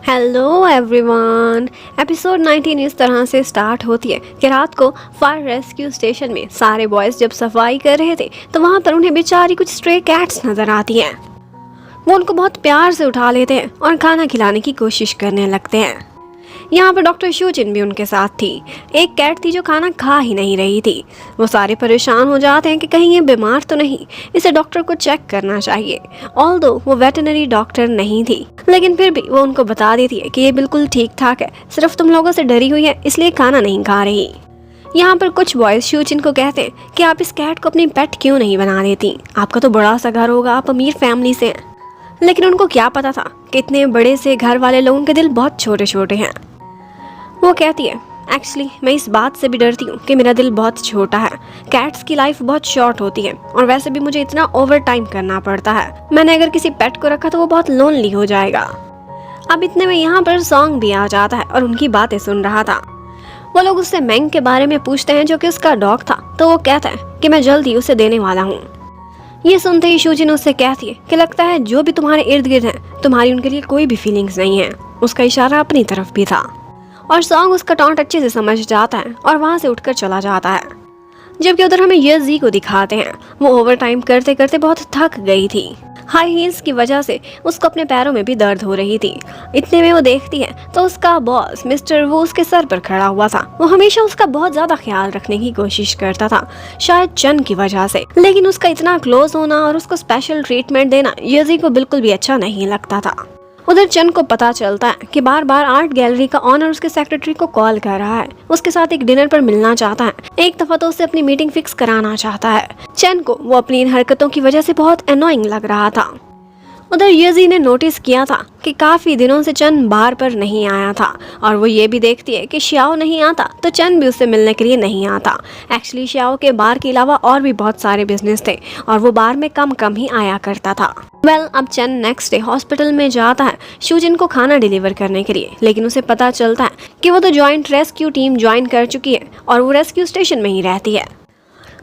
Hello everyone. Episode 19 इस तरह से स्टार्ट होती है कि रात को फायर रेस्क्यू स्टेशन में सारे बॉयज जब सफाई कर रहे थे तो वहाँ पर उन्हें बेचारी कुछ स्ट्रे कैट्स नजर आती हैं। वो उनको बहुत प्यार से उठा लेते हैं और खाना खिलाने की कोशिश करने लगते हैं। यहाँ पर डॉक्टर शूजिन भी उनके साथ थी। एक कैट थी जो खाना खा ही नहीं रही थी। वो सारे परेशान हो जाते हैं कि कहीं ये बीमार तो नहीं, इसे डॉक्टर को चेक करना चाहिए। ऑल्दो वो वेटरनरी डॉक्टर नहीं थी, लेकिन फिर भी वो उनको बता देती है कि ये बिल्कुल ठीक ठाक है, सिर्फ तुम लोगों से डरी हुई है इसलिए खाना नहीं खा रही। यहाँ पर कुछ बॉयज शूजिन को कहते हैं कि आप इस कैट को अपनी पेट क्यों नहीं बना देती, आपका तो बड़ा सा घर होगा, आप अमीर फैमिली से हैं। लेकिन उनको क्या पता था कि इतने बड़े से घर वाले लोगों के दिल बहुत छोटे छोटे हैं। वो कहती है एक्चुअली मैं इस बात से भी डरती हूँ कि मेरा दिल बहुत छोटा है। कैट्स की लाइफ बहुत शॉर्ट होती है और वैसे भी मुझे इतना ओवर टाइम करना पड़ता है। मैंने अगर किसी पेट को रखा तो वो बहुत लोनली हो जाएगा। अब इतने में यहाँ पर सॉन्ग भी आ जाता है और उनकी बातें सुन रहा था। वो लोग उससे मैंग के बारे में पूछते हैं जो कि उसका डॉग था, तो वो कहता है कि मैं जल्द ही उसे देने वाला हूँ। ये सुनते ही शूजिन उससे कहती है कि लगता है जो भी तुम्हारे इर्द गिर्द हैं तुम्हारी उनके लिए कोई भी फीलिंग्स नहीं है। उसका इशारा अपनी तरफ भी था और सॉन्ग उसका टॉन्ट अच्छे से समझ जाता है और वहाँ से उठकर चला जाता है। जबकि उधर हमें यजी को दिखाते हैं। वो ओवर टाइम करते करते बहुत थक गई थी। हाई हील्स की वजह से उसको अपने पैरों में भी दर्द हो रही थी। इतने में वो देखती है तो उसका बॉस मिस्टर वो उसके सर पर खड़ा हुआ था। वो हमेशा उसका बहुत ज्यादा ख्याल रखने की कोशिश करता था, शायद चन की वजह से, लेकिन उसका इतना क्लोज होना और उसको स्पेशल ट्रीटमेंट देना यजी को बिल्कुल भी अच्छा नहीं लगता था। उधर चन को पता चलता है कि बार बार आर्ट गैलरी का ऑनर उसके सेक्रेटरी को कॉल कर रहा है, उसके साथ एक डिनर पर मिलना चाहता है, एक दफा तो उससे अपनी मीटिंग फिक्स कराना चाहता है। चन को वो अपनी इन हरकतों की वजह से बहुत एनोइंग लग रहा था। उधर यजी ने नोटिस किया था कि काफी दिनों से चन बार पर नहीं आया था और वो ये भी देखती है कि श्याओ नहीं आता तो चन भी उससे मिलने के लिए नहीं आता। एक्चुअली श्याओ के बार के अलावा और भी बहुत सारे बिजनेस थे और वो बार में कम कम ही आया करता था। अब चन नेक्स्ट डे हॉस्पिटल में जाता है शूजिन को खाना डिलीवर करने के लिए, लेकिन उसे पता चलता है कि वो तो जॉइंट रेस्क्यू टीम ज्वाइन कर चुकी है और वो रेस्क्यू स्टेशन में ही रहती है।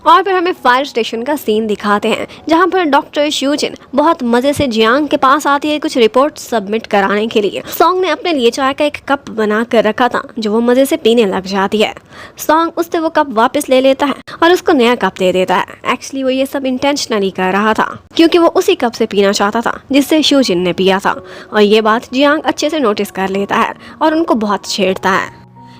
और फिर हमें फायर स्टेशन का सीन दिखाते हैं जहां पर डॉक्टर शूजिन बहुत मजे से जियांग के पास आती है कुछ रिपोर्ट सबमिट कराने के लिए। सॉन्ग ने अपने लिए चाय का एक कप बना कर रखा था जो वो मजे से पीने लग जाती है। सॉन्ग उससे वो कप वापस ले लेता है और उसको नया कप दे देता है। एक्चुअली वो ये सब इंटेंशनली कर रहा था क्योंकि वो उसी कप से पीना चाहता था जिससे शूजिन ने पिया था और ये बात जियांग अच्छे से नोटिस कर लेता है और उनको बहुत छेड़ता है।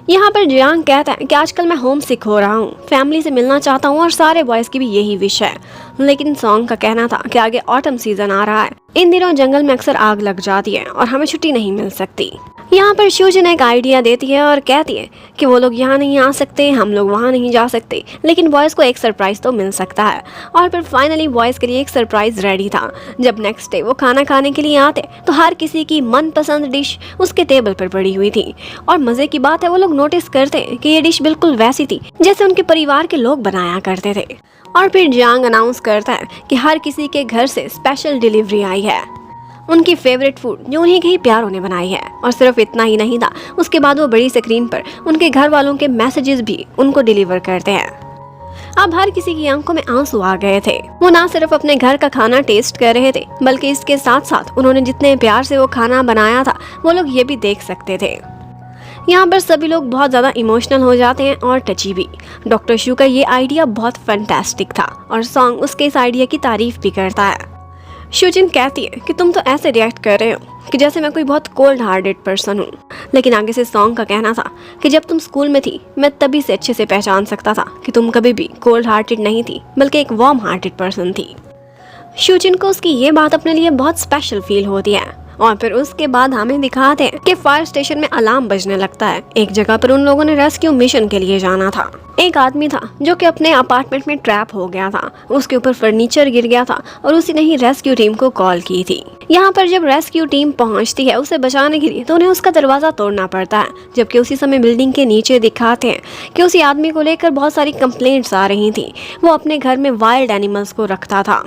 यहाँ पर जियांग कहता है कि आजकल मैं होम सिक हो रहा हूँ, फैमिली से मिलना चाहता हूँ और सारे बॉयज की भी यही विश है। लेकिन सॉन्ग का कहना था कि आगे ऑटम सीजन आ रहा है, इन दिनों जंगल में अक्सर आग लग जाती है और हमें छुट्टी नहीं मिल सकती। यहाँ पर शूजिन एक आइडिया देती है और कहती है कि वो लोग यहाँ नहीं आ सकते, हम लोग वहाँ नहीं जा सकते, लेकिन बॉयज़ को एक सरप्राइज तो मिल सकता है। और फिर फाइनली बॉयज़ के लिए एक सरप्राइज रेडी था। जब नेक्स्ट डे वो खाना खाने के लिए आते तो हर किसी की मनपसंद डिश उसके टेबल पर पड़ी हुई थी और मज़े की बात है वो लोग नोटिस करते कि ये डिश बिल्कुल वैसी थी जैसे उनके परिवार के लोग बनाया करते थे। और फिर जियांग अनाउंस करता है कि हर किसी के घर से स्पेशल डिलीवरी आई है, उनकी फेवरेट फूड जो उन्हीं के ही प्यारों ने बनाई है। और सिर्फ इतना ही नहीं था, उसके बाद वो बड़ी स्क्रीन पर उनके घर वालों के मैसेजेस भी उनको डिलीवर करते हैं। अब हर किसी की आंखों में आंसू आ गए थे। वो ना सिर्फ अपने घर का खाना टेस्ट कर रहे थे बल्कि इसके साथ साथ उन्होंने जितने प्यार से वो खाना बनाया था वो लोग ये भी देख सकते थे। यहाँ पर सभी लोग बहुत ज़्यादा इमोशनल हो जाते हैं और टची भी। डॉक्टर शू का ये आइडिया बहुत फैंटास्टिक था और सॉन्ग उसके इस आइडिया की तारीफ भी करता है। शूजिन कहती है कि तुम तो ऐसे रिएक्ट कर रहे हो कि जैसे मैं कोई बहुत कोल्ड हार्टेड पर्सन हूँ। लेकिन आगे से सॉन्ग का कहना था कि जब तुम स्कूल में थी मैं तभी से अच्छे से पहचान सकता था कि तुम कभी भी कोल्ड हार्टेड नहीं थी बल्कि एक वार्म हार्टेड पर्सन थी। शूजिन को उसकी ये बात अपने लिए बहुत स्पेशल फील होती है। और फिर उसके बाद हमें दिखाते हैं कि फायर स्टेशन में अलार्म बजने लगता है। एक जगह पर उन लोगों ने रेस्क्यू मिशन के लिए जाना था। एक आदमी था जो कि अपने अपार्टमेंट में ट्रैप हो गया था, उसके ऊपर फर्नीचर गिर गया था और उसी ने ही रेस्क्यू टीम को कॉल की थी। यहाँ पर जब रेस्क्यू टीम पहुँचती है उसे बचाने के लिए तो उन्हें उसका दरवाजा तोड़ना पड़ता है। जबकि उसी समय बिल्डिंग के नीचे दिखाते हैं कि उसी आदमी को लेकर बहुत सारी कंप्लेंट्स आ रही थी। वो अपने घर में वाइल्ड एनिमल्स को रखता था,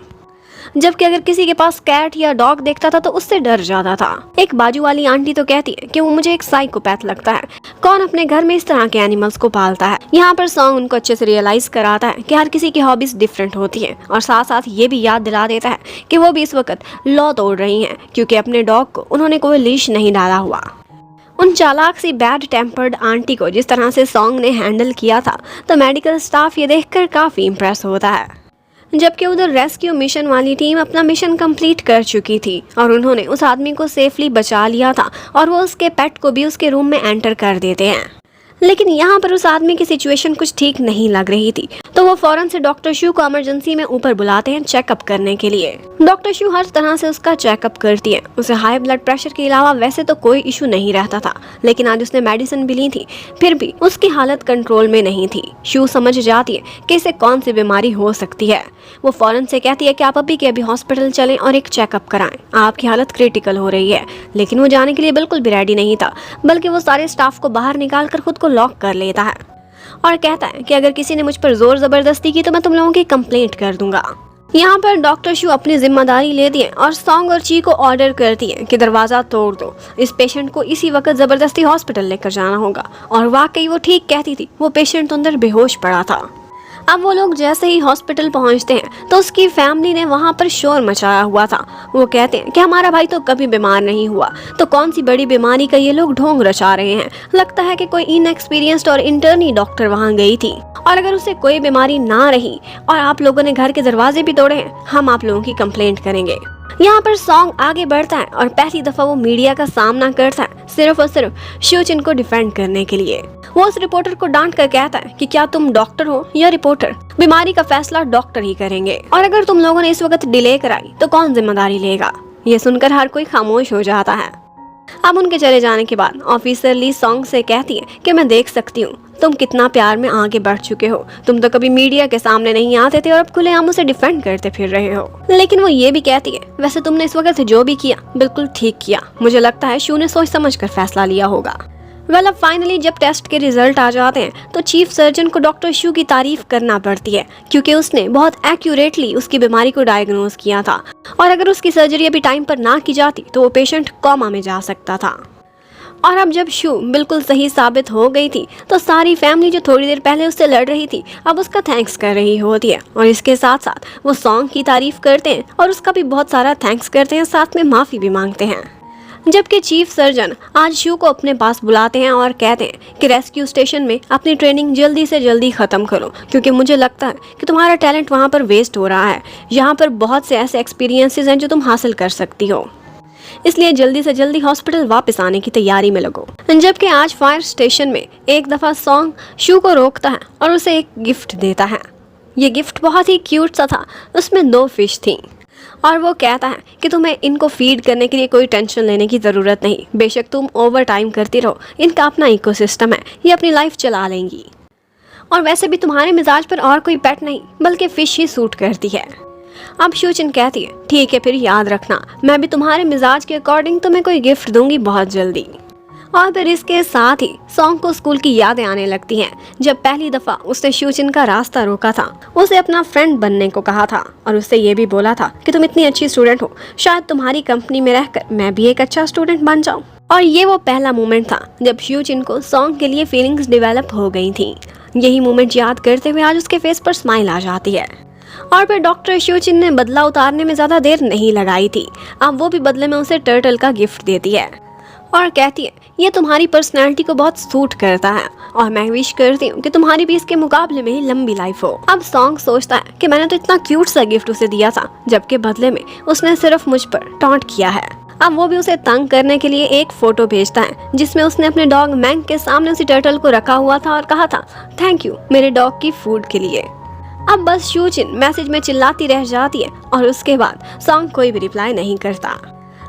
जबकि अगर किसी के पास कैट या डॉग देखता था तो उससे डर जाता था। एक बाजू वाली आंटी तो कहती है कि वो मुझे एक साइकोपैथ लगता है, कौन अपने घर में इस तरह के एनिमल्स को पालता है। यहाँ पर सॉन्ग उनको अच्छे से रियलाइज कराता है कि हर किसी की हॉबीज डिफरेंट होती है और साथ साथ ये भी याद दिला देता है कि वो भी इस वक्त लॉ तोड़ रही हैं क्योंकि अपने डॉग को उन्होंने कोई लीश नहीं डाला हुआ। उन चालाक सी बैड टेम्पर्ड आंटी को जिस तरह से सॉन्ग ने हैंडल किया था, तो मेडिकल स्टाफ ये देखकर काफ़ी इम्प्रेस होता है। जबकि उधर रेस्क्यू मिशन वाली टीम अपना मिशन कंप्लीट कर चुकी थी और उन्होंने उस आदमी को सेफली बचा लिया था और वो उसके पेट को भी उसके रूम में एंटर कर देते हैं। लेकिन यहाँ पर उस आदमी की सिचुएशन कुछ ठीक नहीं लग रही थी, तो वो फौरन से डॉक्टर शू को इमरजेंसी में ऊपर बुलाते हैं चेकअप करने के लिए। डॉक्टर शू हर तरह से उसका चेकअप करती है। उसे हाई ब्लड प्रेशर के अलावा वैसे तो कोई इशू नहीं रहता था, लेकिन आज उसने मेडिसिन भी ली थी, फिर भी उसकी हालत कंट्रोल में नहीं थी। शू समझ जाती है कि इसे कौन सी बीमारी हो सकती है। वो फौरन से कहती है कि आप अभी के अभी हॉस्पिटल चलें और एक चेकअप कराएं, आपकी हालत क्रिटिकल हो रही है। लेकिन वो जाने के लिए बिल्कुल भी रेडी नहीं था, बल्कि वो सारे स्टाफ को बाहर निकाल कर खुद को लॉक कर लेता है और कहता है कि अगर किसी ने मुझ पर जोर जबरदस्ती की तो मैं तुम लोगों की कंप्लेंट कर दूंगा। यहाँ पर डॉक्टर शू अपनी जिम्मेदारी लेती है और सॉन्ग और ची को ऑर्डर करती है कि दरवाजा तोड़ दो, इस पेशेंट को इसी वक्त जबरदस्ती हॉस्पिटल लेकर जाना होगा। और वाकई वो ठीक कहती थी, वो पेशेंट तो अंदर बेहोश पड़ा था। अब वो लोग जैसे ही हॉस्पिटल पहुंचते हैं तो उसकी फैमिली ने वहां पर शोर मचाया हुआ था। वो कहते हैं कि हमारा भाई तो कभी बीमार नहीं हुआ, तो कौन सी बड़ी बीमारी का ये लोग ढोंग रचा रहे हैं। लगता है कि कोई इनएक्सपीरियंस्ड और इंटर्नी डॉक्टर वहां गई थी, और अगर उसे कोई बीमारी ना रही और आप लोगों ने घर के दरवाजे भी तोड़े हैं, हम आप लोगों की कंप्लेंट करेंगे। यहाँ पर सॉन्ग आगे बढ़ता है और पहली दफा वो मीडिया का सामना करता है सिर्फ और सिर्फ शूचिन को डिफेंड करने के लिए। वो उस रिपोर्टर को डांट कर कहता है कि क्या तुम डॉक्टर हो या रिपोर्टर, बीमारी का फैसला डॉक्टर ही करेंगे, और अगर तुम लोगों ने इस वक्त डिले कराई तो कौन जिम्मेदारी लेगा। ये सुनकर हर कोई खामोश हो जाता है। अब उनके चले जाने के बाद ऑफिसर ली सॉन्ग से कहती है कि मैं देख सकती हूँ तुम कितना प्यार में आगे बढ़ चुके हो, तुम तो कभी मीडिया के सामने नहीं आते थे और अब खुलेआम उसे डिफेंड करते फिर रहे हो। लेकिन वो ये भी कहती है, वैसे तुमने इस वक्त जो भी किया बिल्कुल ठीक किया, मुझे लगता है शू ने सोच समझ कर फैसला लिया होगा। वेल अब फाइनली जब टेस्ट के रिजल्ट आ जाते हैं तो चीफ सर्जन को डॉक्टर शू की तारीफ करना पड़ती है, क्योंकि उसने बहुत एक्यूरेटली उसकी बीमारी को डायग्नोज किया था, और अगर उसकी सर्जरी अभी टाइम पर ना की जाती तो वो पेशेंट कोमा में जा सकता था। और अब जब शू बिल्कुल सही साबित हो गई थी तो सारी फैमिली जो थोड़ी देर पहले उससे लड़ रही थी अब उसका थैंक्स कर रही होती है, और इसके साथ साथ वो सॉन्ग की तारीफ करते हैं और उसका भी बहुत सारा थैंक्स करते हैं, साथ में माफ़ी भी मांगते हैं। जबकि चीफ सर्जन आज शू को अपने पास बुलाते हैं और कहते हैं कि रेस्क्यू स्टेशन में अपनी ट्रेनिंग जल्दी से जल्दी ख़त्म करो, क्योंकि मुझे लगता है कि तुम्हारा टैलेंट वहाँ पर वेस्ट हो रहा है। यहाँ पर बहुत से ऐसे एक्सपीरियंसेस हैं जो तुम हासिल कर सकती हो, इसलिए जल्दी से जल्दी हॉस्पिटल वापस आने की तैयारी में लगो। जबकि आज फायर स्टेशन में एक दफ़ा सॉन्ग शू को रोकता है और उसे एक गिफ्ट देता है। ये गिफ्ट बहुत ही क्यूट सा था, उसमें 2 फिश थी, और वो कहता है कि तुम्हें इनको फीड करने के लिए कोई टेंशन लेने की ज़रूरत नहीं, बेशक तुम ओवर टाइम करती रहो, इनका अपना इकोसिस्टम है, ये अपनी लाइफ चला लेंगी, और वैसे भी तुम्हारे मिजाज पर और कोई पेट नहीं बल्कि फ़िश ही सूट करती है। अब शूचिन कहती है, ठीक है फिर याद रखना, मैं भी तुम्हारे मिजाज के अकॉर्डिंग तुम्हें कोई गिफ्ट दूंगी बहुत जल्दी। और फिर इसके साथ ही सॉन्ग को स्कूल की यादें आने लगती हैं, जब पहली दफ़ा उसने शूचिन का रास्ता रोका था, उसे अपना फ्रेंड बनने को कहा था और उससे ये भी बोला था कि तुम इतनी अच्छी स्टूडेंट हो, शायद तुम्हारी कंपनी में रहकर मैं भी एक अच्छा स्टूडेंट बन जाऊँ। और ये वो पहला मोमेंट था जब शूचिन को सॉन्ग के लिए फीलिंग्स डेवलप हो गई थी। यही मोमेंट याद करते हुए आज उसके फेस पर स्माइल आ जाती है। और फिर डॉक्टर शूचिन ने बदला उतारने में ज़्यादा देर नहीं लगाई थी। अब वो भी बदले में उसे टर्टल का गिफ्ट देती है और कहती है, ये तुम्हारी पर्सनैलिटी को बहुत सूट करता है और मैं विश करती हूँ कि तुम्हारी भी इसके मुकाबले में ही लंबी लाइफ हो। अब सॉन्ग सोचता है कि मैंने तो इतना क्यूट सा गिफ्ट उसे दिया था, जबकि बदले में उसने सिर्फ मुझ पर टॉन्ट किया है। अब वो भी उसे तंग करने के लिए एक फोटो भेजता है जिसमें उसने अपने डॉग मैंग के सामने उसी टर्टल को रखा हुआ था और कहा था, थैंक यू मेरे डॉग की फूड के लिए। अब बस शूचिन मैसेज में चिल्लाती रह जाती है और उसके बाद सॉन्ग कोई भी रिप्लाई नहीं करता।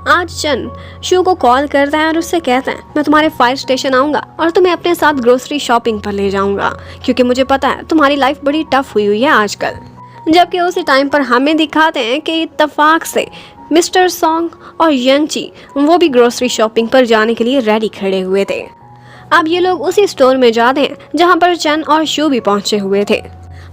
आज चन शू को कॉल करता है और उससे कहता है, मैं तुम्हारे फायर स्टेशन आऊँगा और तुम्हें अपने साथ ग्रोसरी शॉपिंग पर ले जाऊँगा, क्योंकि मुझे पता है तुम्हारी लाइफ बड़ी टफ हुई है आजकल। जबकि उसी टाइम पर हमें दिखाते हैं कि इत्तेफाक से मिस्टर सॉन्ग और यंगची वो भी ग्रोसरी शॉपिंग पर जाने के लिए रेडी खड़े हुए थे। अब ये लोग उसी स्टोर में जाते हैं जहाँ पर चन और शू भी पहुँचे हुए थे।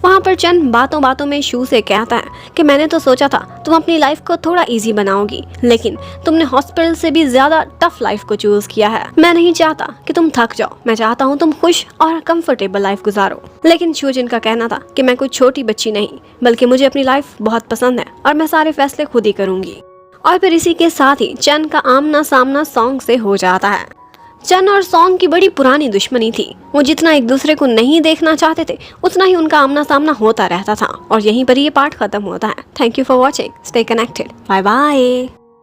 वहाँ पर चन बातों बातों में शू से कहता है कि मैंने तो सोचा था तुम अपनी लाइफ को थोड़ा इजी बनाओगी, लेकिन तुमने हॉस्पिटल से भी ज्यादा टफ लाइफ को चूज किया है। मैं नहीं चाहता कि तुम थक जाओ, मैं चाहता हूँ तुम खुश और कंफर्टेबल लाइफ गुजारो। लेकिन शूजिन का कहना था कि मैं कोई छोटी बच्ची नहीं, बल्कि मुझे अपनी लाइफ बहुत पसंद है और मैं सारे फैसले खुद ही करूंगी। और फिर इसी के साथ ही चन का आमना सामना सॉन्ग से हो जाता है। चन और सॉन्ग की बड़ी पुरानी दुश्मनी थी। वो जितना एक दूसरे को नहीं देखना चाहते थे उतना ही उनका आमना सामना होता रहता था। और यहीं पर ये पार्ट खत्म होता है। Thank you for watching. Stay connected. Bye bye.